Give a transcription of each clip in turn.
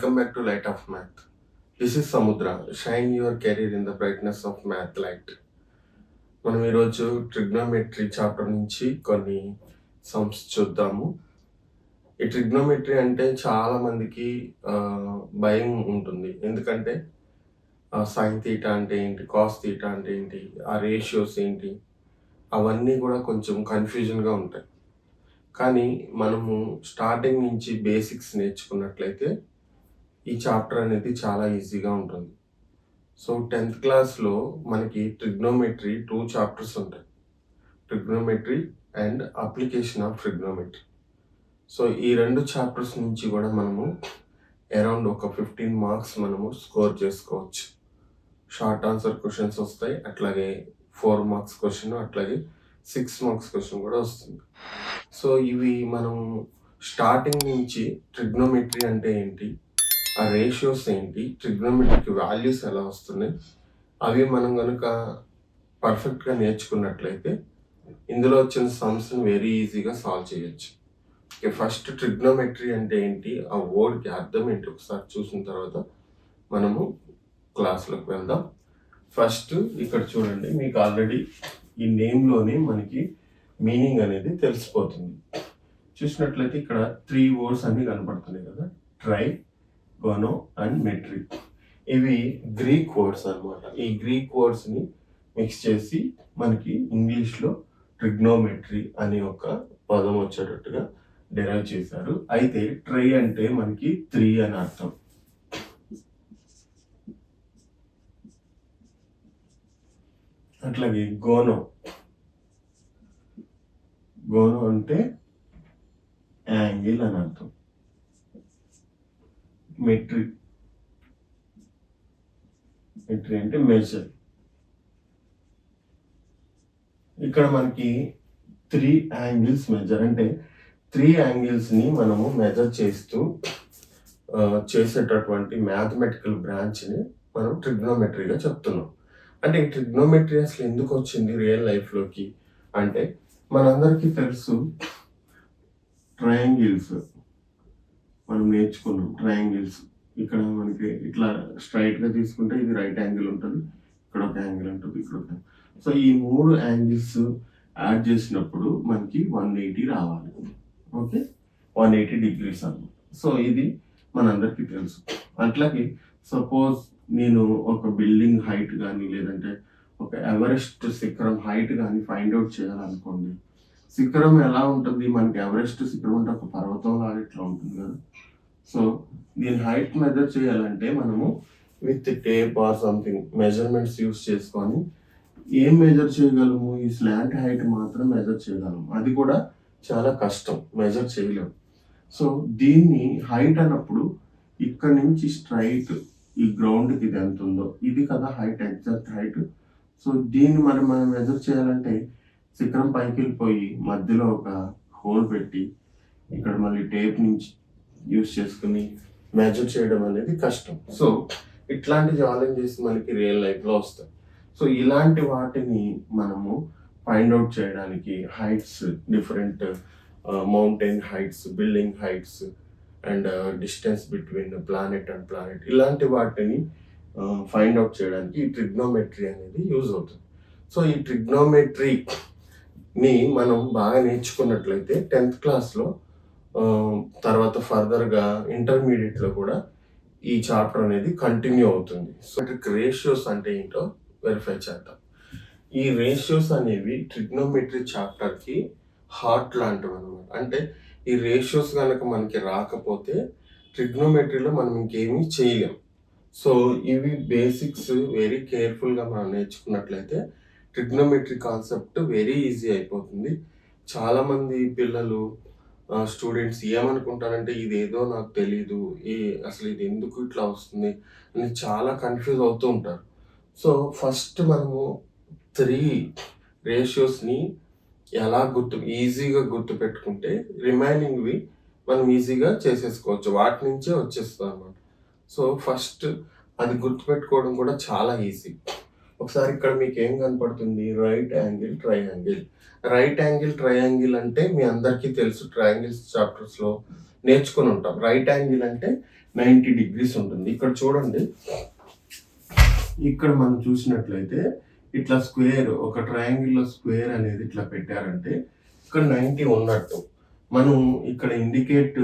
Welcome back to Light of Math. This is Samudra. Shine your career in the brightness of math light. మనం ఈరోజు trigonometry chapter నుంచి కొన్ని sums చూద్దాము. ఈ trigonometry అంటే చాలా మందికి భయం ఉంటుంది. ఎందుకంటే సైన్ థీటా అంటే ఏంటి, కాస్ థీటా అంటే ఏంటి, ఆ రేషియోస్ ఏంటి, అవన్నీ కూడా కొంచెం కన్ఫ్యూజన్గా ఉంటాయి. కానీ మనము స్టార్టింగ్ నుంచి బేసిక్స్ నేర్చుకున్నట్లయితే ఈ చాప్టర్ అనేది చాలా ఈజీగా ఉంటుంది. సో 10th క్లాస్లో మనకి ట్రిగ్నోమెట్రీ 2 చాప్టర్స్ ఉంటాయి. Trigonometry and application of trigonometry. So ఈ 2 చాప్టర్స్ నుంచి కూడా మనము అరౌండ్ ఒక 15 మార్క్స్ మనము స్కోర్ చేసుకోవచ్చు. షార్ట్ ఆన్సర్ క్వశ్చన్స్ వస్తాయి, అట్లాగే 4 మార్క్స్ క్వశ్చన్, అట్లాగే 6 మార్క్స్ క్వశ్చన్ కూడా వస్తుంది. సో ఇవి మనం స్టార్టింగ్ నుంచి ట్రిగ్నోమెట్రీ అంటే ఏంటి, ఆ రేషియోస్ ఏంటి, ట్రిగ్నోమెట్రీకి వాల్యూస్ ఎలా వస్తున్నాయి, అవి మనం కనుక పర్ఫెక్ట్గా నేర్చుకున్నట్లయితే ఇందులో వచ్చిన సమ్స్ని వెరీ ఈజీగా సాల్వ్ చేయొచ్చు. ఓకే, ఫస్ట్ ట్రిగ్నోమెట్రీ అంటే ఏంటి, ఆ వర్డ్కి అర్థం ఏంటి ఒకసారి చూసిన తర్వాత మనము క్లాస్లోకి వెళ్దాం. ఫస్ట్ ఇక్కడ చూడండి, మీకు ఆల్రెడీ ఈ నేమ్లోనే మనకి మీనింగ్ అనేది తెలిసిపోతుంది. చూసినట్లయితే ఇక్కడ 3 వర్డ్స్ అన్ని కనపడుతున్నాయి కదా, ట్రై, గోనో అండ్ మెట్రీ. ఇవి గ్రీక్ వర్డ్స్ అన్నమాట. ఈ గ్రీక్ వర్డ్స్ని మిక్స్ చేసి మనకి ఇంగ్లీష్లో ట్రిగ్నోమెట్రీ అనే ఒక పదం వచ్చేటట్టుగా డెరైవ్ చేశారు. అయితే ట్రై అంటే మనకి 3 అని అర్థం. అట్లాగే గోనో అంటే యాంగిల్ అని అర్థం. మెట్రీ అంటే మెజర్. ఇక్కడ మనకి 3 యాంగిల్స్ మెజర్ అంటే 3 యాంగిల్స్ని మనము మెజర్ చేస్తూ చేసేటటువంటి మ్యాథమెటికల్ బ్రాంచ్ని మనం ట్రిగ్నోమెట్రీగా చెప్తున్నాం. అంటే ఈ ట్రిగ్నోమెట్రీ అసలు ఎందుకు వచ్చింది రియల్ లైఫ్లోకి అంటే, మనందరికీ తెలుసు ట్రయాంగిల్స్ మనం నేర్చుకున్నాం. ట్రయాంగిల్స్ ఇక్కడ మనకి ఇట్లా స్ట్రైట్గా తీసుకుంటే ఇది రైట్ యాంగిల్ ఉంటుంది, ఇక్కడ ఒక యాంగిల్ ఉంటుంది, ఇక్కడ ఒక. సో ఈ 3 యాంగిల్స్ యాడ్ చేసినప్పుడు మనకి 180 రావాలి. ఓకే, 180 డిగ్రీస్ అన్నమాట. సో ఇది మనందరికీ తెలుసు. అట్లాగే సపోజ్ నేను ఒక బిల్డింగ్ హైట్ కానీ లేదంటే ఒక ఎవరెస్ట్ శిఖరం హైట్ కానీ ఫైండ్ అవుట్ చేయాలనుకోండి. శిఖరం ఎలా ఉంటుంది, మనకి ఎవరెస్ట్ శిఖరం అంటే ఒక పర్వతం లాగా ఇట్లా ఉంటుంది కదా. సో దీని హైట్ మెజర్ చేయాలంటే మనము with tape or something measurements use చేసుకొని ఏం మెజర్ చేయగలము, ఈ స్లాంట్ హైట్ మాత్రం మెజర్ చేయగలము. అది కూడా చాలా కష్టం, మెజర్ చేయలేము. సో దీన్ని హైట్ అన్నప్పుడు ఇక్కడ నుంచి స్ట్రైట్ ఈ గ్రౌండ్కి ఇది ఎంత ఉందో ఇది కదా హైట్, ఎగ్జాక్ట్ హైట్. సో దీన్ని మనం మెజర్ చేయాలంటే శిఖరం పైకి వెళ్ళిపోయి మధ్యలో ఒక హోల్ పెట్టి ఇక్కడ మళ్ళీ టేప్ నుంచి యూస్ చేసుకుని మెజర్ చేయడం అనేది కష్టం. సో ఇట్లాంటి ఛాలెంజెస్ మనకి రియల్ లైఫ్లో వస్తాయి. సో ఇలాంటి వాటిని మనము ఫైండ్ అవుట్ చేయడానికి heights, different mountain heights, building heights and distance between planet and planet, ఇలాంటి వాటిని ఫైండ్ అవుట్ చేయడానికి ఈ ట్రిగ్నోమెట్రీ అనేది యూజ్ అవుతుంది. సో ఈ ట్రిగ్నోమెట్రీని మనం బాగా నేర్చుకున్నట్లయితే 10th క్లాస్లో తర్వాత ఫర్దర్గా ఇంటర్మీడియట్లో కూడా ఈ చాప్టర్ అనేది కంటిన్యూ అవుతుంది. సో రేషియోస్ అంటే ఏంటో వెరిఫై చేద్దాం. ఈ రేషియోస్ అనేవి ట్రిగ్నోమెట్రీ చాప్టర్కి హార్ట్ లాంటివి అనమాట. అంటే ఈ రేషియోస్ కనుక మనకి రాకపోతే ట్రిగ్నోమెట్రీలో మనం ఇంకేమీ చేయలేం. సో ఇవి బేసిక్స్ వెరీ కేర్ఫుల్గా మనం నేర్చుకున్నట్లయితే ట్రిగ్నోమెట్రీ కాన్సెప్ట్ వెరీ ఈజీ అయిపోతుంది. చాలామంది పిల్లలు స్టూడెంట్స్ ఏమనుకుంటారంటే ఇదేదో నాకు తెలీదు, అసలు ఇది ఎందుకు ఇట్లా వస్తుంది అని చాలా కన్ఫ్యూజ్ అవుతూ ఉంటారు. సో ఫస్ట్ మనము 3 రేషియోస్ని ఎలా ఈజీగా గుర్తుపెట్టుకుంటే రిమైనింగ్వి మనం ఈజీగా చేసేసుకోవచ్చు, వాటి నుంచే వచ్చేస్తుంది అన్నమాట. సో ఫస్ట్ అది గుర్తుపెట్టుకోవడం కూడా చాలా ఈజీ. ఒకసారి ఇక్కడ మీకు ఏం కనపడుతుంది, right angle triangle. Right angle triangle అంటే మీ అందరికీ తెలుసు, ట్రయాంగిల్స్ చాప్టర్స్లో నేర్చుకుని ఉంటాం. రైట్ యాంగిల్ అంటే 90 degrees ఉంటుంది. ఇక్కడ చూడండి, ఇక్కడ మనం చూసినట్లయితే ఇట్లా స్క్వేర్, ఒక ట్రయాంగిల్లో స్క్వేర్ అనేది ఇట్లా పెట్టారంటే ఇక్కడ 90 ఉన్నట్టు. మనం ఇక్కడ ఇండికేట్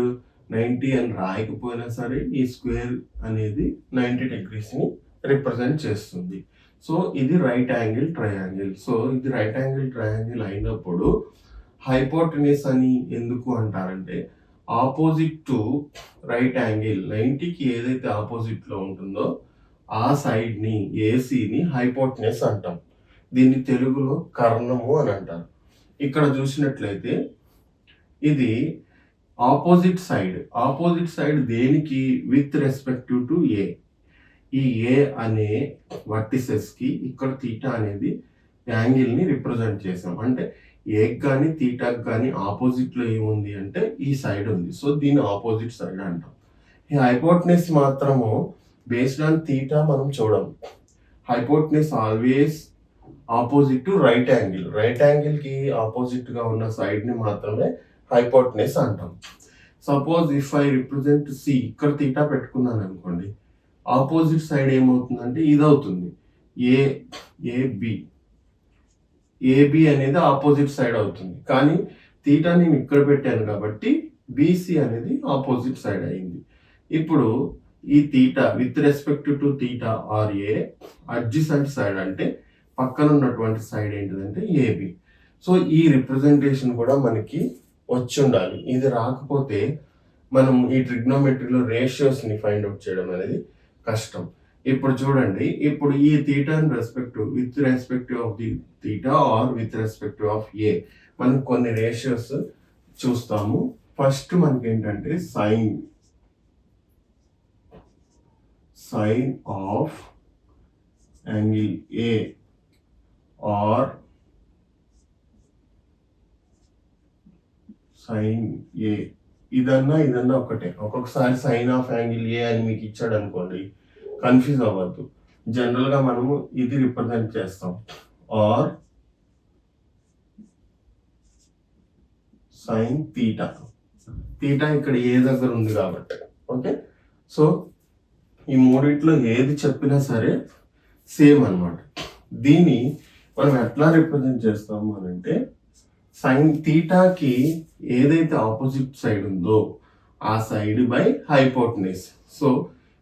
90 అని రాయకపోయినా సరే ఈ స్క్వేర్ అనేది 90 degreesని రిప్రజెంట్ చేస్తుంది. సో ఇది రైట్ యాంగిల్ ట్రయాంగిల్. సో ఇది రైట్ యాంగిల్ ట్రయాంగిల్ అయినప్పుడు హైపోటెన్యూస్ అని ఎందుకు అంటారంటే, ఆపోజిట్ టు రైట్ యాంగిల్ 90కి ఏదైతే ఆపోజిట్లో ఉంటుందో ఆ సైడ్ని, ఏసీని హైపోటెన్యూస్ అంటాం. దీన్ని తెలుగులో కర్ణము అని అంటారు. ఇక్కడ చూసినట్లయితే ఇది ఆపోజిట్ సైడ్ దేనికి? విత్ రెస్పెక్టివ్ టు ఏ. ఈ ఏ అనే వర్టిసెస్కి ఇక్కడ తీటా అనేది యాంగిల్ని రిప్రజెంట్ చేసాం. అంటే ఏకి కానీ తీటాకి కానీ ఆపోజిట్లో ఏముంది అంటే ఈ సైడ్ ఉంది. సో దీన్ని ఆపోజిట్ సైడ్ అంటాం. ఈ హైపోటెన్యూస్ మాత్రము బేస్డ్ ఆన్ తీటా మనం చూడం. Hypotenuse always opposite to right angle. Right యాంగిల్కి ఆపోజిట్గా ఉన్న సైడ్ని మాత్రమే హైపోటెన్యూస్ అంటాం. Suppose if I represent c, ఇక్కడ తీటా పెట్టుకున్నాను అనుకోండి, ఆపోజిట్ సైడ్ ఏమవుతుందంటే ఇది అవుతుంది, ఏబి అనేది ఆపోజిట్ సైడ్ అవుతుంది. కానీ తీటా నేను ఇక్కడ పెట్టాను కాబట్టి బీసీ అనేది ఆపోజిట్ సైడ్ అయింది. ఇప్పుడు ఈ theta with respect to theta or A adjacent side అంటే పక్కన ఉన్నటువంటి సైడ్ ఏంటిదంటే ఏబి. సో ఈ రిప్రజెంటేషన్ కూడా మనకి వచ్చి ఉండాలి. ఇది రాకపోతే మనం ఈ ట్రిగ్నోమెట్రీలో రేషియోస్ని ఫైండ్ అవుట్ చేయడం అనేది కష్టం. ఇప్పుడు చూడండి, ఇప్పుడు ఈ theta with respective of the theta or with respective of a మనం కొన్ని రేషియోస్ చూస్తాము. ఫస్ట్ మనకి ఏంటంటే sine of angle A or sine a, ఇదన్నా ఒకటే. ఒక్కొక్కసారి సైన్ ఆఫ్ యాంగిల్ ఏ అని మీకు ఇచ్చాడు అనుకోండి, కన్ఫ్యూజ్ అవ్వద్దు. జనరల్గా మనము ఇది రిప్రజెంట్ చేస్తాం, ఆర్ సైన్ తీటా. తీటా ఇక్కడ ఏ దగ్గర ఉంది కాబట్టి. ఓకే, సో ఈ మూడిట్లో ఏది చెప్పినా సరే సేమ్ అన్నమాట. దీన్ని మనం ఎట్లా రిప్రజెంట్ చేస్తాము అని అంటే, సైన్ తీటాకి ఏదైతే ఆపోజిట్ సైడ్ ఉందో ఆ సైడ్ బై హైపోటెన్యూస్. సో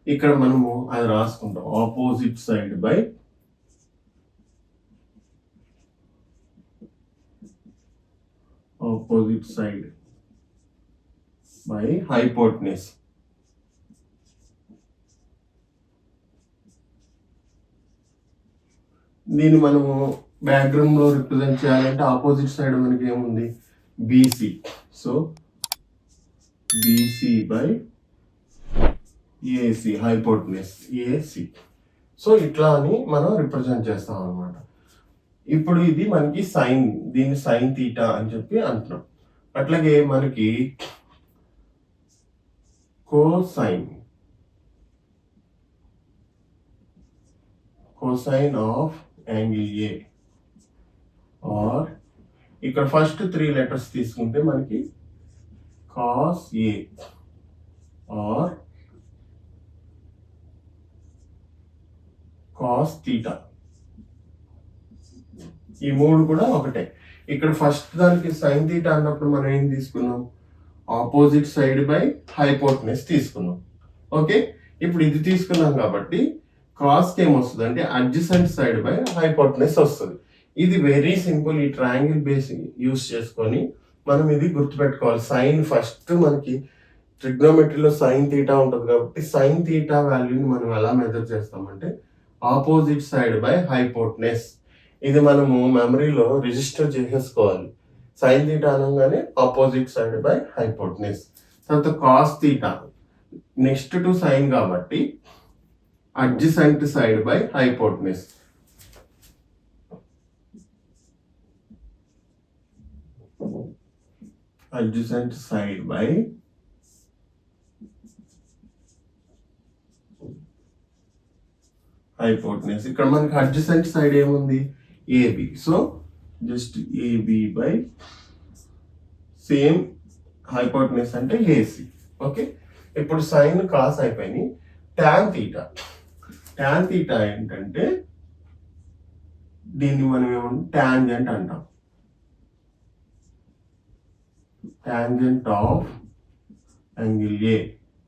ఇక్కడ మనము అది రాసుకుంటాం, ఆపోజిట్ సైడ్ బై హైపోటెన్యూస్. దీన్ని మనము బ్యాక్గ్రౌండ్ లో రిప్రజెంట్ చేయాలంటే ఆపోజిట్ సైడ్ మనకి ఏముంది, BC. So BC by AC, hypotenuse AC. So ఇట్లా అని మనం రిప్రజెంట్ చేస్తాం అనమాట. ఇప్పుడు ఇది మనకి సైన్, దీన్ని సైన్ తీటా అని చెప్పి అంటున్నాం. అట్లాగే మనకి cosine of angle A or, ఇక్కడ ఫస్ట్ 3 లెటర్స్ తీసుకుంటే మనకి cos A or cos theta. ఈ మూడు కూడా ఒకటే. ఇక్కడ ఫస్ట్ దానికి సైన్ తీటా అన్నప్పుడు మనం ఏం తీసుకున్నాం, ఆపోజిట్ సైడ్ బై హైపోటెన్యూస్ తీసుకున్నాం. ఓకే, ఇప్పుడు ఇది తీసుకున్నాం కాబట్టి కాస్కి ఏమొస్తుంది అంటే అడ్జసెంట్ సైడ్ బై హైపోటెన్యూస్ వస్తుంది. ఇది వెరీ సింపుల్. ఈ ట్రయాంగిల్ బేస్ యూస్ చేసుకొని మనం ఇది గుర్తుపెట్టుకోవాలి. సైన్ ఫస్ట్ మనకి ట్రిగ్నోమెట్రీలో సైన్ తీటా ఉంటుంది కాబట్టి సైన్ తీటా వాల్యూని మనం ఎలా మెజర్ చేస్తామంటే ఆపోజిట్ సైడ్ బై హైపోటెన్యూస్. ఇది మనము మెమరీలో రిజిస్టర్ చేసేసుకోవాలి. సైన్ తీటా అనగానే ఆపోజిట్ సైడ్ బై హైపోటెన్యూస్. తర్వాత cos theta next to sine కాబట్టి adjacent side by hypotenuse. Adjacent side by hypotenuse. ఇక్కడ మనకి అడ్జసెంట్ సైడ్ ఏముంది, AB. So just AB by same hypotenuse అంటే ఏసి. ఓకే, ఇప్పుడు sine cos అయిపోయినాయి. Tan theta ఏంటంటే దీన్ని మనం ఏమంటాం, టాంజెంట్ అంటాం. Tangent of angle A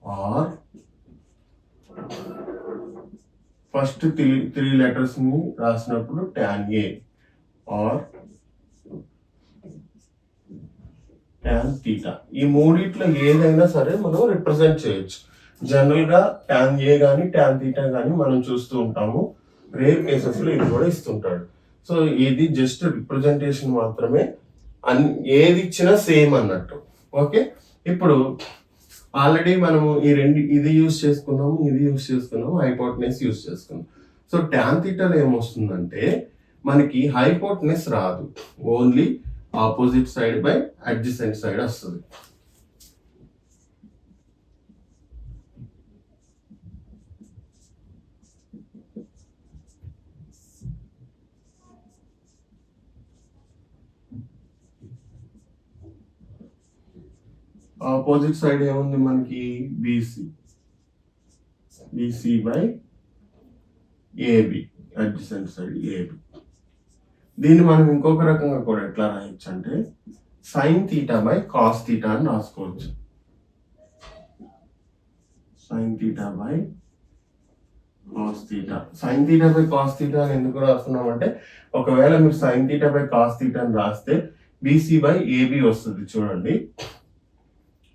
or first three letters ని రాసినప్పుడు tan A ఆర్ tan θ. ఈ మూడిట్లో ఏదైనా సరే మనం రిప్రజెంట్ చేయొచ్చు. జనరల్ గా tan A కానీ tan θ కానీ మనం చూస్తూ ఉంటాము. రేర్ కేసెస్ లో ఇది కూడా ఇస్తుంటాడు. సో ఇది జస్ట్ రిప్రజెంటేషన్ మాత్రమే, ఏది ఇచ్చినా సేమ్ అన్నట్టు. ఓకే, ఇప్పుడు ఆల్రెడీ మనము ఇది యూజ్ చేసుకున్నాము, హైపోటెనస్ యూజ్ చేసుకున్నాం. సో tan θలో ఏమొస్తుందంటే మనకి హైపోటెనస్ రాదు, only opposite side by adjacent side వస్తుంది. ఆపోజిట్ సైడ్ ఏముంది మనకి, BC by AB, adjacent side AB. దీన్ని మనం ఇంకొక రకంగా కూడా ఎట్లా రాయొచ్చు అంటే sine theta by cos theta అని రాసుకోవచ్చు. Sine theta by cos theta. Sine theta by cos theta అని ఎందుకు రాస్తున్నాం అంటే, ఒకవేళ మీరు sine theta by cos theta అని రాస్తే బీసీ బై ఏబి వస్తుంది. చూడండి,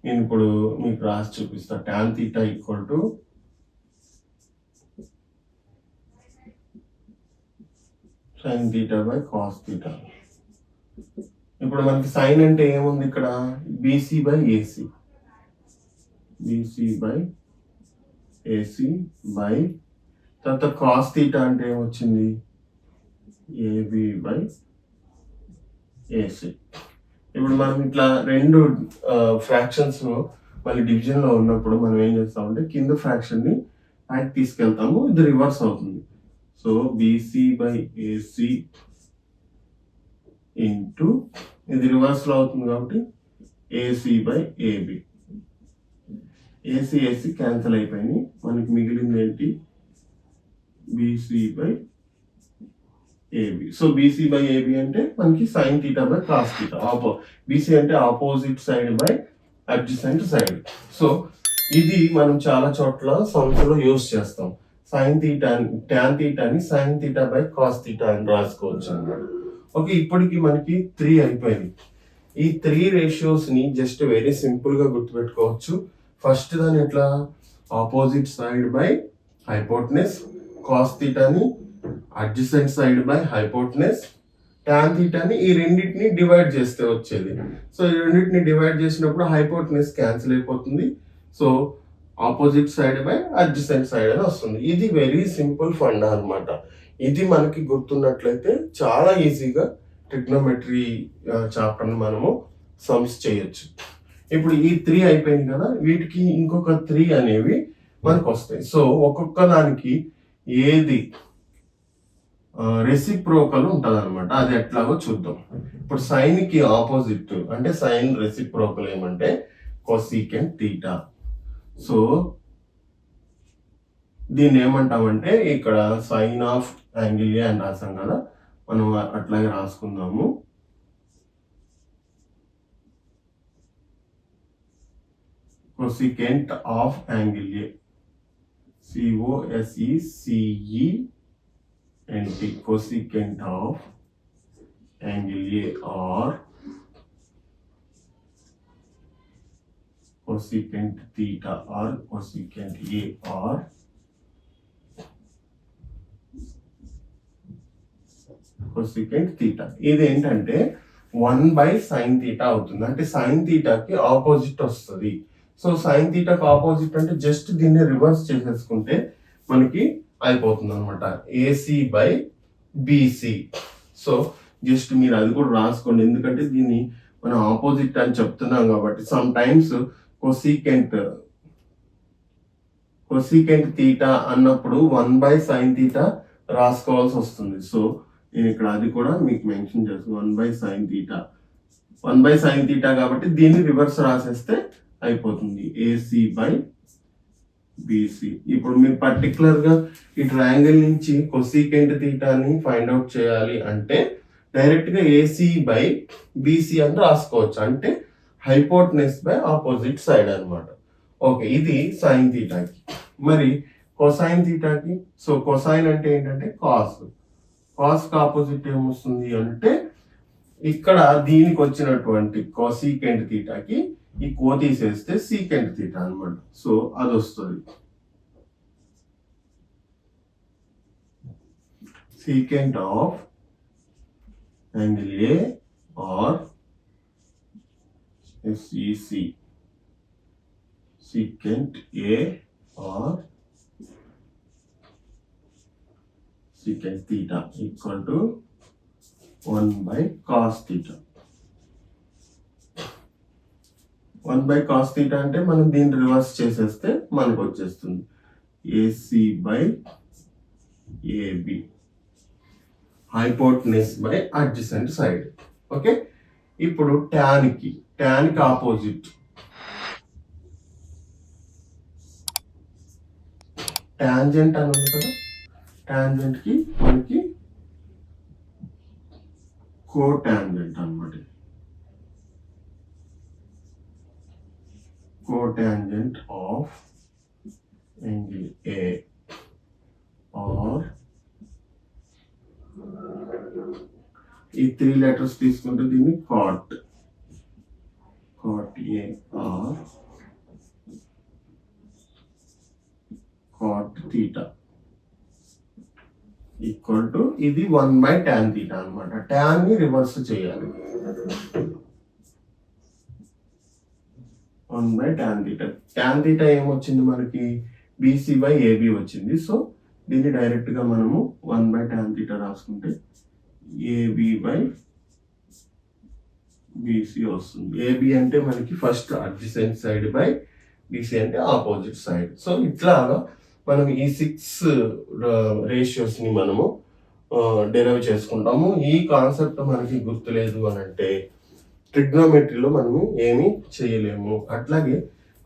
నేను ఇప్పుడు మీకు రాసి చూపిస్తా. tan θ equal to sin θ by cos θ. ఇప్పుడు మనకి సైన్ అంటే ఏముంది ఇక్కడ, బీసీ బై ఏసీ, బై తర్వాత కాస్ θ అంటే ఏమొచ్చింది, ఏబి బై ఏసీ. ఇప్పుడు మనం ఇట్లా రెండు ఫ్రాక్షన్స్ మళ్ళీ డివిజన్ లో ఉన్నప్పుడు మనం ఏం చేస్తామంటే కింద ఫ్రాక్షన్ ని పైకి తీసుకెళ్తాము, ఇది రివర్స్ అవుతుంది. So BC by AC into, ఇది రివర్స్ లో అవుతుంది కాబట్టి AC by AB. AC cancel అయిపోయింది, మనకి మిగిలింది ఏంటి, BC by AB. So BC by AB అంటే మనకి sine theta by cos theta. BC అంటే opposite side by adjacent side. So ఇది మనం చాలా చోట్ల సంఖ్యలో యూజ్ చేస్తాం. సైన్ తీటా, ట్యాన్ తీటాని sine theta by cos theta అని రాసుకోవచ్చు అన్నమాట. ఓకే, ఇప్పటికి మనకి 3 అయిపోయింది. ఈ 3 రేషియోస్ ని జస్ట్ వెరీ సింపుల్ గా గుర్తుపెట్టుకోవచ్చు. ఫస్ట్ దాని ఎట్లా, opposite side by hypotenuse, cos తీటాని adjacent side by hypotenuse, tan θని ఈ రెండింటిని డివైడ్ చేస్తే వచ్చేది. సో ఈ రెండింటిని డివైడ్ చేసినప్పుడు హైపోటెనస్ క్యాన్సిల్ అయిపోతుంది. So opposite side by adjacent side అని వస్తుంది. ఇది వెరీ సింపుల్ ఫండా అనమాట. ఇది మనకి గుర్తున్నట్లయితే చాలా ఈజీగా ట్రిగ్నోమెట్రీ చాప్టర్ని మనము సమ్స్ చేయొచ్చు. ఇప్పుడు ఈ 3 అయిపోయింది కదా, వీటికి ఇంకొక 3 అనేవి మనకు వస్తాయి. సో ఒక్కొక్క దానికి ఏది రెసిప్రోకల్ ఉంటుంది అనమాట, అది ఎట్లాగో చూద్దాం. ఇప్పుడు సైన్ కి ఆపోజిట్ అంటే సైన్ రెసిప్రోకల్ ఏమంటే కొసీకెంట్ తీటా. సో దీన్ని ఏమంటామంటే, ఇక్కడ సైన్ ఆఫ్ యాంగిల్ ఏ అని రాసాం కదా, మనం అట్లాగే రాసుకుందాము. Cosecant of angle a, COSECENT, cosecant of angle A or cosecant theta or cosecant A or cosecant theta. ఇది ఏంటంటే 1/sin θ అవుతుంది. అంటే sin θకి ఆపోజిట్ వస్తుంది. సో sin θకి ఆపోజిట్ అంటే జస్ట్ దీన్ని రివర్స్ చేసేసుకుంటే మనకి అయిపోతుంది అనమాట, AC by BC. So just మీరు అది కూడా రాసుకోండి, ఎందుకంటే దీన్ని మనం ఆపోజిట్ అని చెప్తున్నాం కాబట్టి సమ్ టైమ్స్ కొసీకెంట్ తీటా అన్నప్పుడు 1/sin θ రాసుకోవాల్సి వస్తుంది. సో నేను ఇక్కడ అది కూడా మీకు మెన్షన్ చేస్తాను, 1/sin θ కాబట్టి దీన్ని రివర్స్ రాసేస్తే అయిపోతుంది, ఏసీ బై బీసీ. ఇప్పుడు మీరు పర్టికులర్గా ఈ ట్రయాంగిల్ నుంచి కొసీకెంట్ తీటాని ఫైండ్ అవుట్ చేయాలి అంటే డైరెక్ట్గా ఏసీ బై బీసీ అని రాసుకోవచ్చు. అంటే హైపోటెనస్ బై ఆపోజిట్ సైడ్ అనమాట. ఓకే, ఇది సైన్ తీటాకి. మరి కొసైన్ తీటాకి, సో కొసైన్ అంటే ఏంటంటే కాస్. కాస్కి ఆపోజిట్ ఏమొస్తుంది అంటే ఇక్కడ దీనికి వచ్చినటువంటి కోసీకెంట్ తీటాకి ఈ కో తీసేస్తే సీకెంట్ తీటా అనమాట. సో అది వస్తుంది. Secant of angle A or SEC, secant A or secant theta equal to 1 by cos theta. 1 by cos theta అంటే మనం దీన్ని రివర్స్ చేసేస్తే మనకు వచ్చేస్తుంది AC by AB, hypotenuse by adjacent side. Okay, ఇప్పుడు tan కి ఆపోజిట్ టాంజెంట్ అని ఉంది కదా, టాంజెంట్ కి మనకి కోటాంజెంట్ అన్నమాట. Cotangent of angle A or ఈ 3 లెటర్స్ తీసుకుంటే దీన్ని cot A or cot theta equal to ఇది 1 బై టాన్ థీటా అనమాట. టాన్ ని రివర్స్ చేయాలి, 1 by tan theta. Tan theta ఏమొచ్చింది మనకి, బీసీ బై ఏబి వచ్చింది. సో దీన్ని డైరెక్ట్ గా మనము 1 బై టాన్ థీటా రాసుకుంటే ఏబి బై బీసీ వస్తుంది. ఏబి అంటే మనకి first adjacent side by BC అంటే ఆపోజిట్ సైడ్. సో ఇట్లాగా మనం ఈ 6 రేషియోస్ ని మనము డెరైవ్ చేసుకుంటాము. ఈ కాన్సెప్ట్ మనకి గుర్తులేదు అని అంటే ట్రిగ్నోమెట్రీలో మనము ఏమీ చేయలేము. అట్లాగే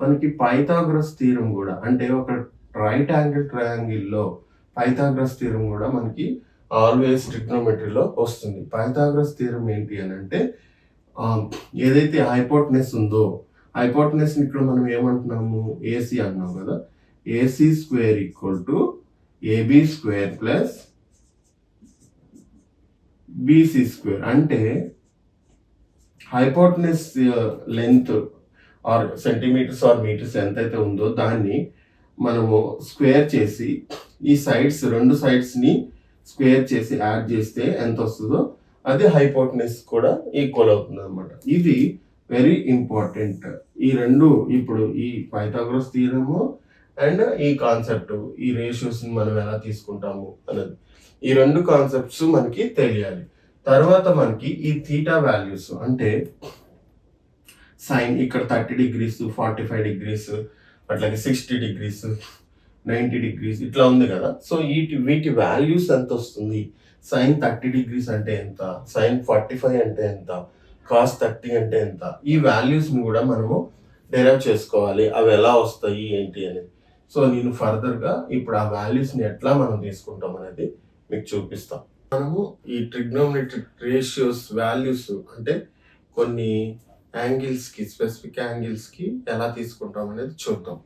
మనకి పైథాగరస్ థీరం కూడా, అంటే ఒక రైట్ యాంగిల్ ట్రయాంగిల్లో పైథాగరస్ థీరం కూడా మనకి ఆల్వేస్ ట్రిగ్నోమెట్రీలో వస్తుంది. పైథాగరస్ థీరం ఏంటి అని అంటే ఏదైతే హైపోటెనస్ ఉందో, హైపోటెనస్ ఇక్కడ మనం ఏమంటున్నాము, ఏసీ అన్నాం కదా, AC square equal to AB square plus BC square. అంటే hypotenuse length or centimetres or metres ఎంతైతే ఉందో దాన్ని మనము స్క్వేర్ చేసి ఈ సైడ్స్, 2 సైడ్స్ ని స్క్వేర్ చేసి యాడ్ చేస్తే ఎంత వస్తుందో అది హైపోటెనస్ కూడా ఈక్వల్ అవుతుంది అనమాట. ఇది వెరీ ఇంపార్టెంట్. ఈ రెండు, ఇప్పుడు ఈ పైథాగరస్ థీరము అండ్ ఈ కాన్సెప్ట్, ఈ రేషియోస్ మనం ఎలా తీసుకుంటాము అనేది, ఈ 2 కాన్సెప్ట్స్ మనకి తెలియాలి. తర్వాత మనకి ఈ థీటా వాల్యూస్, అంటే సైన్ ఇక్కడ 30 డిగ్రీస్, 45 డిగ్రీస్, అట్లాగే 60 డిగ్రీస్, 90 డిగ్రీస్ ఇట్లా ఉంది కదా. సో వీటి వాల్యూస్ ఎంత వస్తుంది, సైన్ 30 డిగ్రీస్ అంటే ఎంత, సైన్ 45 అంటే ఎంత, కాస్ 30 అంటే ఎంత, ఈ వాల్యూస్ని కూడా మనము డెరైవ్ చేసుకోవాలి. అవి ఎలా వస్తాయి ఏంటి అనేది. సో నేను ఫర్దర్గా ఇప్పుడు ఆ వాల్యూస్ని ఎట్లా మనం తీసుకుంటాం అనేది మీకు చూపిస్తాం. మనము ఈ ట్రిగ్నోమెట్రిక్ రేషియోస్ వాల్యూస్ అంటే కొన్ని యాంగిల్స్కి, స్పెసిఫిక్ యాంగిల్స్కి ఎలా తీసుకుంటాం అనేది చూద్దాం.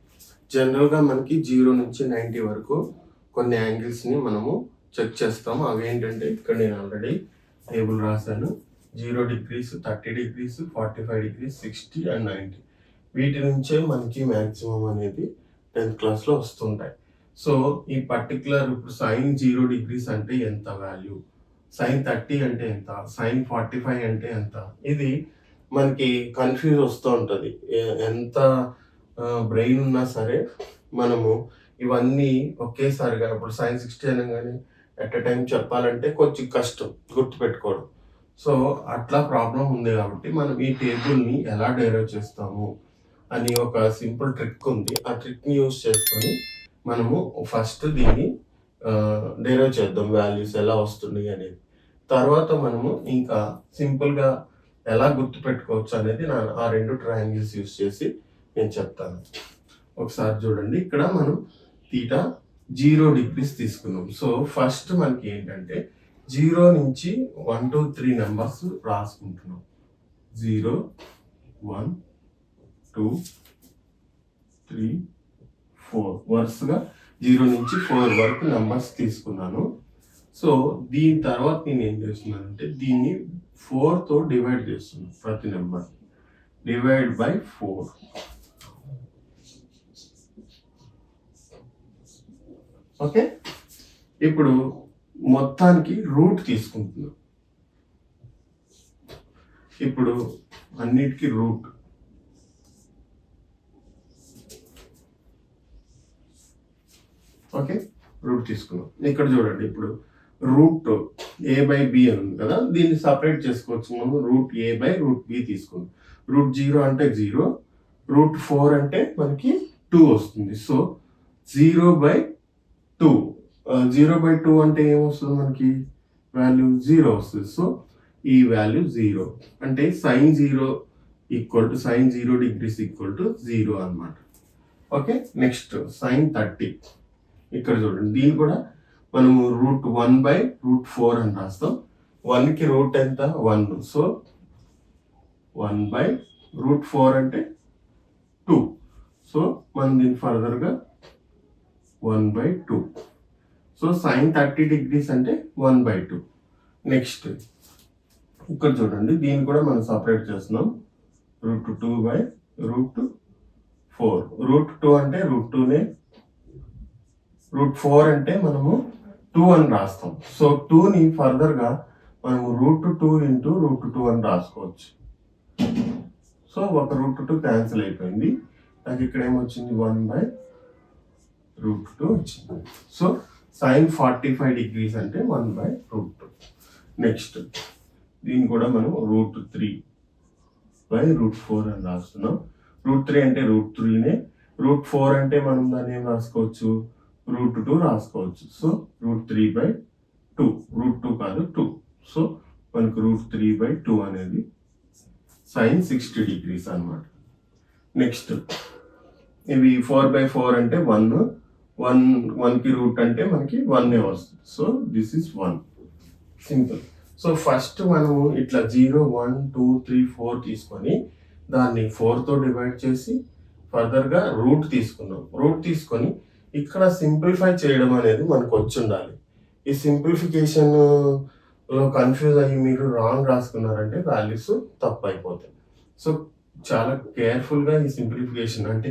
జనరల్గా మనకి 0 నుంచి 90 వరకు కొన్ని యాంగిల్స్ని మనము చెక్ చేస్తాము. అవి ఏంటంటే ఇక్కడ నేను ఆల్రెడీ టేబుల్ రాశాను. 0 డిగ్రీస్, 30 డిగ్రీస్, 45 డిగ్రీస్, 60 అండ్ 90. వీటి నుంచే మనకి మ్యాక్సిమం అనేది 10th క్లాస్లో వస్తుంటాయి. సో ఈ పర్టికులర్ ఇప్పుడు సైన్ 0 డిగ్రీస్ అంటే ఎంత వాల్యూ, సైన్ 30 అంటే ఎంత, సైన్ 45 అంటే ఎంత, ఇది మనకి కన్ఫ్యూజ్ వస్తూ ఉంటుంది. ఎంత బ్రెయిన్ ఉన్నా సరే మనము ఇవన్నీ ఒకేసారిగా, ఇప్పుడు సైన్ 60 అనగానే ఎట్ ఎ టైం చెప్పాలంటే కొంచెం కష్టం గుర్తుపెట్టుకోవడం. సో అట్లా ప్రాబ్లం ఉంది కాబట్టి మనం ఈ టేబుల్ని ఎలా డెరైవ్ చేస్తాము అని ఒక సింపుల్ ట్రిక్ ఉంది. ఆ ట్రిక్ని యూజ్ చేసుకొని మనము ఫస్ట్ దీన్ని డెరైవ్ చేద్దాం, వాల్యూస్ ఎలా వస్తుంది అనేది. తర్వాత మనము ఇంకా సింపుల్గా ఎలా గుర్తుపెట్టుకోవచ్చు అనేది ఆ 2 ట్రయాంగిల్స్ యూజ్ చేసి నేను చెప్తాను. ఒకసారి చూడండి, ఇక్కడ మనం తీటా 0 degrees తీసుకున్నాం. సో ఫస్ట్ మనకి ఏంటంటే 0 నుంచి 1 2 3 నెంబర్స్ రాసుకుంటున్నాం. 0 1 2 3 4 వరుసగా 0 నుంచి 4 వరకు నెంబర్స్ తీసుకున్నాను. సో దీని తర్వాత నేను ఏం చేస్తున్నానంటే దీన్ని 4తో డివైడ్ చేస్తున్నాను. ప్రతి నెంబర్ డివైడ్ బై 4. ఓకే, ఇప్పుడు మొత్తానికి రూట్ తీసుకుంటున్నాం. ఇప్పుడు అన్నిటికీ రూట్. ఓకే, రూట్ తీసుకున్నాం. ఇక్కడ చూడండి, ఇప్పుడు రూట్ a బై b అని ఉంది కదా, దీన్ని సపరేట్ చేసుకోవచ్చు మనం. Root a by root b తీసుకున్నాం. రూట్ 0 అంటే 0, రూట్ 4 అంటే మనకి 2 వస్తుంది. సో 0 బై 2, 0 బై 2 అంటే ఏమొస్తుంది మనకి? వాల్యూ 0 వస్తుంది. సో ఈ వాల్యూ 0 అంటే sin 0 equal to sin 0 degrees equal to 0 అనమాట. Okay, next sin 30. ఇక్కడ చూడండి, దీన్ని కూడా మనము రూట్ 1 బై రూట్ 4 అని రాస్తాం. 1కి రూట్ ఎంత? 1. సో 1 బై రూట్ 4 అంటే 2. సో మనం దీన్ని ఫర్దర్గా 1 బై 2. సో sin 30 degrees అంటే 1 బై 2. నెక్స్ట్ ఇక్కడ చూడండి, దీన్ని కూడా మనం సపరేట్ చేస్తున్నాం. Route 2 by root 4. రూట్ 2 అంటే రూట్ 2నే, రూట్ 4 అంటే మనము 2 అని రాస్తాం. సో 2ని ఫర్దర్గా మనము రూట్ 2 ఇంటూ రూట్ 2 అని రాసుకోవచ్చు. సో ఒక రూట్ 2 క్యాన్సిల్ అయిపోయింది. నాకు ఇక్కడ ఏమొచ్చింది? 1 బై రూట్ 2 వచ్చింది. సో sin 45 degrees అంటే 1 బై రూట్ 2. నెక్స్ట్ దీన్ని కూడా మనం రూట్ 3 బై రూట్ 4 అని రాస్తున్నాం. రూట్ 3 అంటే రూట్ 3నే, రూట్ 4 అంటే మనం దాన్ని ఏం రాసుకోవచ్చు? రూట్ 2 రాసుకోవచ్చు. సో రూట్ 3 బై 2, రూట్ 2 కాదు 2. సో మనకు రూట్ 3 బై 2 అనేది sin 60 degrees అనమాట. నెక్స్ట్ ఇవి 4 బై 4 అంటే 1కి రూట్ అంటే మనకి 1 వస్తుంది. So this is 1. Simple. So first మనము ఇట్లా 0 1 2 3 4 తీసుకొని దాన్ని 4తో డివైడ్ చేసి ఫర్దర్గా రూట్ తీసుకున్నాం. రూట్ తీసుకొని ఇక్కడ సింప్లిఫై చేయడం అనేది మనకు వచ్చి ఉండాలి. ఈ సింప్లిఫికేషన్లో కన్ఫ్యూజ్ అయ్యి మీరు రాంగ్ రాసుకున్నారంటే వాల్యూస్ తప్పు అయిపోతాయి. సో చాలా కేర్ఫుల్గా ఈ సింప్లిఫికేషన్, అంటే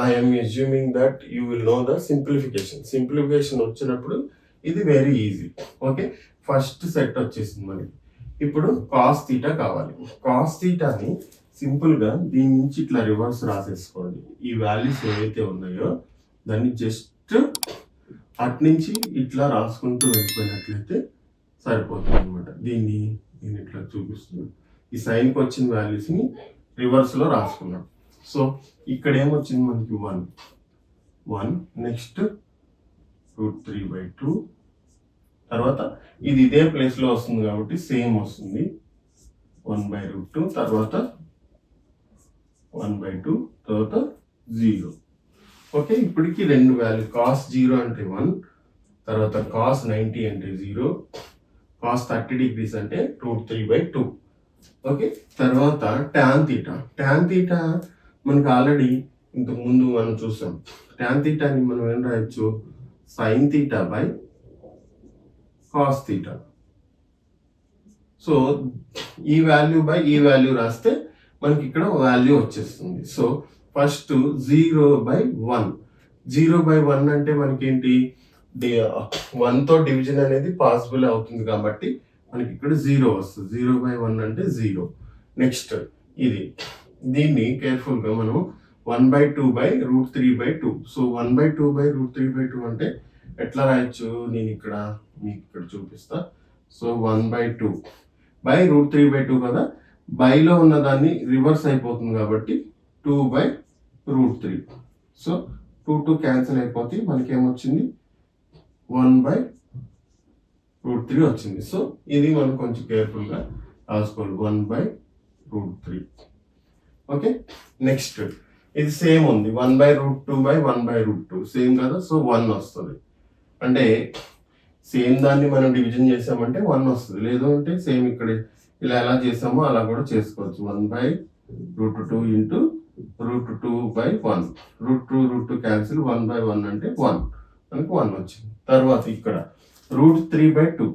I'm assuming that you will know the simplification వచ్చినప్పుడు ఇది very easy. Okay, first set వచ్చేసింది మనకి. ఇప్పుడు కాస్ తీటా కావాలి. కాస్ తీటాని సింపుల్గా దీని నుంచి ఇట్లా రివర్స్ రాసేసుకోండి. ఈ వాల్యూస్ ఏవైతే ఉన్నాయో దాన్ని జస్ట్ అటు నుంచి ఇట్లా రాసుకుంటూ వెళ్ళిపోయినట్లయితే సరిపోతుంది అనమాట. దీన్ని నేను ఇట్లా చూపిస్తున్నాను. ఈ సైన్కి వచ్చిన వాల్యూస్ని రివర్స్లో రాసుకున్నాం. సో ఇక్కడ ఏమొచ్చింది మనకి? 1. Next root 3 by 2. తర్వాత ఇది ఇదే ప్లేస్లో వస్తుంది కాబట్టి సేమ్ వస్తుంది. 1 బై రూట్ 2, తర్వాత 1 బై 2, తర్వాత 0. ఓకే, ఇప్పటికి రెండు వాల్యూ. కాస్ 0 అంటే 1, తర్వాత కాస్ 90 అంటే 0, కాస్ 30 degrees అంటే రూట్ 3 బై 2. ఓకే, తర్వాత ట్యాన్ తీటా మనకు ఆల్రెడీ ఇంతకు ముందు మనం చూసాం. ట్యాన్ తీటాని మనం ఏం రాయొచ్చు? Sign theta by cos theta. So ఈ వాల్యూ బై ఈ వాల్యూ రాస్తే మనకి ఇక్కడ వాల్యూ వచ్చేస్తుంది. So first 0 by 1. 0 బై 1 అంటే మనకేంటి? 1తో డివిజన్ అనేది పాసిబుల్ అవుతుంది కాబట్టి మనకి ఇక్కడ 0 వస్తుంది. 0 బై 1 అంటే 0. నెక్స్ట్ దీన్ని కేర్ఫుల్గా మనం 1 by 2 by root 3 by 2. So 1 by 2 by root 3 by 2 అంటే ఎట్లా రాయొచ్చు? నేను ఇక్కడ మీకు ఇక్కడ చూపిస్తా. So 1 by 2 by root 3 by 2 కదా, బైలో ఉన్న దాన్ని రివర్స్ అయిపోతుంది కాబట్టి 2 బై రూట్ 3. సో 2 క్యాన్సిల్ అయిపోతే మనకి ఏమొచ్చింది? 1 బై రూట్ 3 వచ్చింది. సో ఇది మనం కొంచెం కేర్ఫుల్గా రాసుకోవాలి. 1 బై రూట్ 3. ఓకే, నెక్స్ట్ ఇది సేమ్ ఉంది 1/√2/1/√2 సేమ్ కదా, సో 1 వస్తుంది. అంటే సేమ్ దాన్ని మనం డివిజన్ చేసామంటే 1 వస్తుంది. లేదు అంటే సేమ్ ఇక్కడ ఇలా ఎలా చేసామో అలా కూడా చేసుకోవచ్చు. 1/√2 ఇంటూ √2/1. √2 క్యాన్సిల్, 1/1 అంటే 1, మనకి 1 వచ్చింది. తర్వాత ఇక్కడ √3/2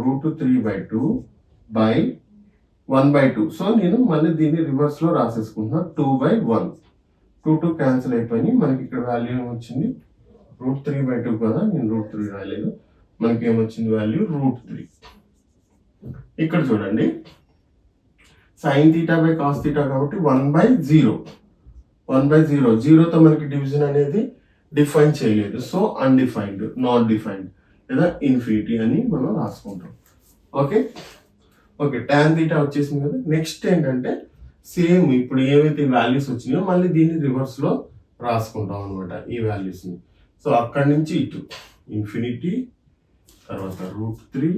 √3/2/1/2. సో నేను మళ్ళీ దీన్ని రివర్స్ లో రాసేసుకుంటున్నా. 2/1 2 క్యాన్సిల్ అయిపోయి మనకి ఇక్కడ వాల్యూ ఏమొచ్చింది, √3/2 కదా, నేను √3 రాయలేదు, మనకి ఏమొచ్చింది వాల్యూ √3. ఇక్కడ చూడండి sin θ/cos θ కాబట్టి 1/0 జీరోతో మనకి డివిజన్ అనేది డిఫైన్ చేయలేదు, సో అన్డిఫైన్డ్, నాట్ డిఫైన్డ్ లేదా ఇన్ఫినిటీ అని మనం రాసుకుంటాం. ఓకే tan θ వచ్చేసింది కదా. నెక్స్ట్ ఏంటంటే సేమ్ ఇప్పుడు ఏవైతే వాల్యూస్ వచ్చినాయో మళ్ళీ దీన్ని రివర్స్ లో రాసుకుంటాం అనమాట ఈ వాల్యూస్ ని. సో అక్కడి నుంచి ఇటు ఇన్ఫినిటీ, తర్వాత √3,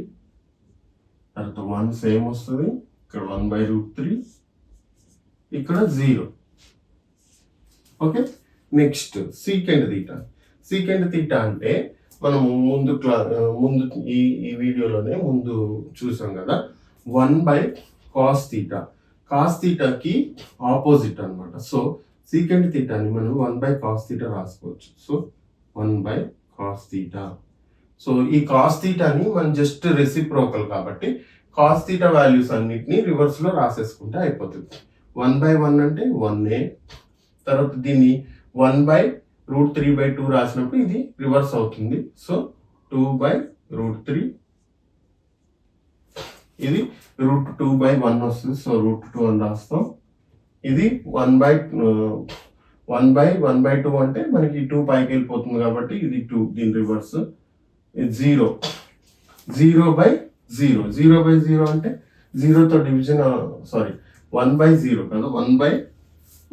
తర్వాత 1 సేమ్ వస్తుంది, ఇక్కడ 1/√3, ఇక్కడ 0. ఓకే, నెక్స్ట్ సీకెండ్ తీటా అంటే మనం ముందు ఈ వీడియోలోనే ముందు చూసాం కదా, 1/cos θ. కాస్ థీటాకి ఆపోజిట్ అనమాట. సో సీకెండ్ థీటాని మనం 1/cos θ రాసుకోవచ్చు. So 1/cos θ. సో ఈ కాస్ థీటాని మనం జస్ట్ రెసిప్రోకల్ కాబట్టి కాస్ థీటా వాల్యూస్ అన్నిటిని రివర్స్ లో రాసేసుకుంటే అయిపోతుంది. 1/1 అంటే 1a, తర్వాత దీన్ని 1/√3/2 రాసినప్పుడు ఇది రివర్స్ అవుతుంది. సో 2/√3, ఇది √2/1 వస్తుంది, సో √2 అని రాస్తాం. ఇది 1/1/2 అంటే మనకి 2 పైకి వెళ్ళిపోతుంది కాబట్టి ఇది 2, దీని రివర్స్. 0/0 అంటే 0తో డివిజన్, సారీ 1/0 కదా,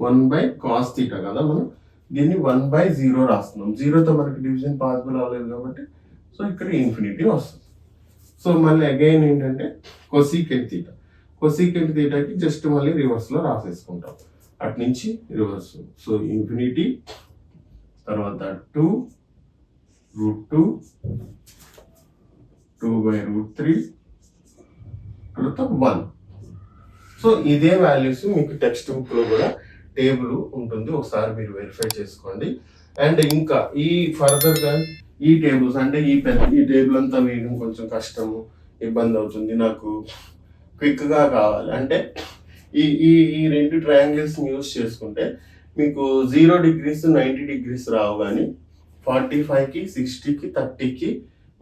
1/cos θ కదా, మనం దీన్ని 1/0 రాస్తున్నాం. 0తో మనకి డివిజన్ పాసిబుల్ అవ్వలేదు కాబట్టి సో ఇక్కడ ఇన్ఫినిటీ వస్తుంది. సో మళ్ళీ అగైన్ ఏంటంటే కొసీకెంట్ థీటాకి జస్ట్ మళ్ళీ రివర్స్ లో రాసేసుకుంటాం, అటు నుంచి రివర్స్. సో ఇన్ఫినిటీ, తర్వాత 2√2, 2/√3, తర్వాత 1. సో ఇదే వాల్యూస్ మీకు టెక్స్ట్ బుక్ లో కూడా టేబుల్ ఉంటుంది, ఒకసారి మీరు వెరిఫై చేసుకోండి. అండ్ ఇంకా ఈ ఫర్దర్ గా ఈ టేబుల్స్ అంటే ఈ టేబుల్ అంతా వేయడం కొంచెం కష్టము, ఇబ్బంది అవుతుంది, నాకు క్విక్ గా కావాలి అంటే ఈ రెండు ట్రయాంగిల్స్ యూజ్ చేసుకుంటే మీకు 0 degrees 90 degrees రావు, కానీ 45కి 60కి 30కి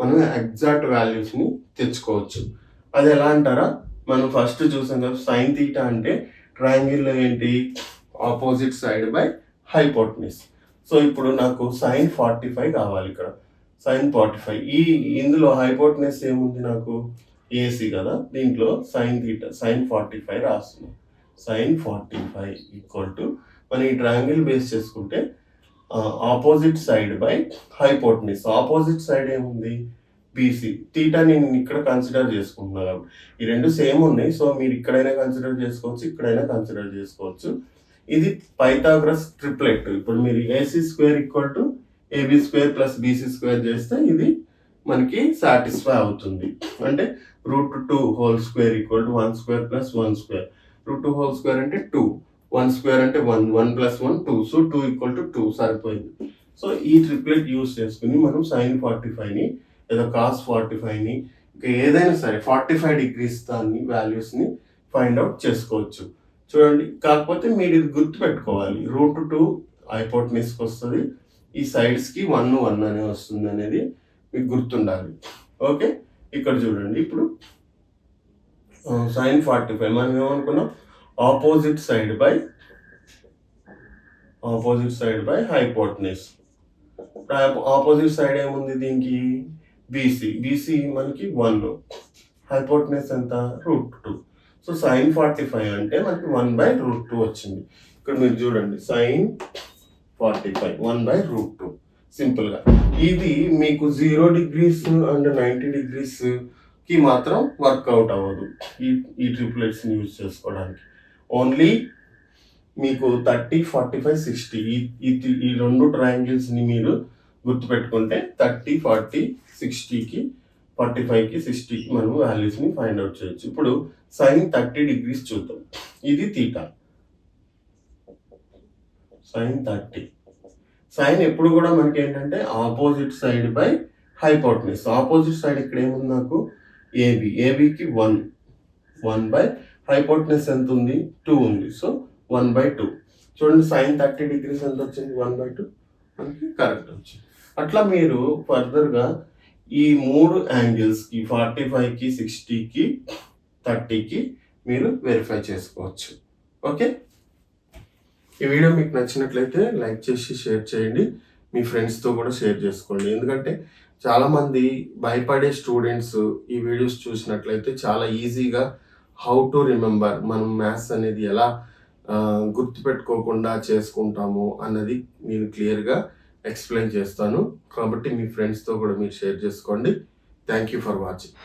మనం ఎగ్జాక్ట్ వాల్యూస్ ని తెచ్చుకోవచ్చు. అది ఎలా అంటారా, మనం ఫస్ట్ చూసాం కదా sin θ అంటే ట్రయాంగిల్ లో ఏంటి, opposite side by hypotenuse. So ఇప్పుడు నాకు sin 45 కావాలి, ఇక్కడ sin 45. ఇందులో హైపోటెన్యూస్ ఏముంది, నాకు AC కదా, దీంట్లో sin 45 రాస్తున్నాం. sin 45 ఈక్వల్ టు మనం ఈ ట్రయాంగిల్ బేస్ చేసుకుంటే opposite side by hypotenuse. Opposite side ఏముంది, BC. తీటా నేను ఇక్కడ కన్సిడర్ చేసుకుంటున్నాను కాబట్టి ఈ రెండు సేమ్ ఉన్నాయి, సో మీరు ఇక్కడైనా కన్సిడర్ చేసుకోవచ్చు, ఇక్కడైనా కన్సిడర్ చేసుకోవచ్చు. ఇది పైథాగరస్ ట్రిప్లెట్. ఇప్పుడు మీరు AC² = AB² + BC² చేస్తే ఇది మనకి సాటిస్ఫై అవుతుంది. అంటే √2² = 1² + 1². √2² అంటే 2, 1² అంటే 1, 1 + 1 2, సో 2 = 2 సరిపోయింది. సో ఈ ట్రిప్లెట్ యూస్ చేసుకుని మనం sin 45ని లేదా cos 45ని ఇంకా ఏదైనా సరే 45 degrees దాన్ని వాల్యూస్ని ఫైండ్ అవుట్ చేసుకోవచ్చు. చూడండి, కాకపోతే మీరు ఇది గుర్తు పెట్టుకోవాలి, √2 హైపోటెన్యూస్కి వస్తుంది, ఈ సైడ్స్కి 1 1 అనే వస్తుంది అనేది మీకు గుర్తుండాలి. ఓకే, ఇక్కడ చూడండి, ఇప్పుడు sin 45 మనం ఏమనుకున్నాం, opposite side by hypotenuse. Opposite side ఏముంది దీనికి, BC మనకి 1, హైపోటెన్యూస్ ఎంత, √2. సో sin 45 అంటే మనకి 1/√2 వచ్చింది. ఇక్కడ మీరు చూడండి, sin 45 1/√2 సింపుల్ గా. ఇది మీకు 0 degrees అండ్ 90 degrees కి మాత్రం వర్కౌట్ అవ్వదు ఈ ట్రిప్లెట్స్ యూజ్ చేసుకోవడానికి. ఓన్లీ మీకు 30, 45, 60 ఈ రెండు ట్రయాంగిల్స్ని మీరు గుర్తుపెట్టుకుంటే 30, 40, 60కి 45కి 60కి మనం వాల్యూస్ని ఫైండ్ అవుట్ చేయొచ్చు. ఇప్పుడు సైన్ 30 డిగ్రీస్ చూద్దాం. ఇది తీటా, సైన్ 30. సైన్ ఎప్పుడు కూడా మనకి ఏంటంటే opposite side by hypotenuse. Opposite side ఇక్కడ ఏముంది నాకు ఏబికి 1 బై హైపోటెన్యూస్ ఎంత ఉంది 2 ఉంది. సో 1/2. చూడండి సైన్ 30 డిగ్రీస్ ఎంత వచ్చింది 1/2 మనకి కరెక్ట్ వచ్చింది. అట్లా మీరు ఫర్దర్గా ఈ 3 యాంగిల్స్కి 45కి 60కి 30కి మీరు వెరిఫై చేసుకోవచ్చు. ఓకే, ఈ వీడియో మీకు నచ్చినట్లయితే లైక్ చేసి షేర్ చేయండి, మీ ఫ్రెండ్స్తో కూడా షేర్ చేసుకోండి. ఎందుకంటే చాలామంది భయపడే స్టూడెంట్స్ ఈ వీడియోస్ చూసినట్లయితే చాలా ఈజీగా హౌ టు రిమెంబర్, మనం మ్యాథ్స్ అనేది ఎలా గుర్తుపెట్టుకోకుండా చేసుకుంటాము అన్నది నేను క్లియర్గా ఎక్స్ప్లెయిన్ చేస్తాను. కాబట్టి మీ ఫ్రెండ్స్తో కూడా మీరు షేర్ చేసుకోండి. Thank you for watching.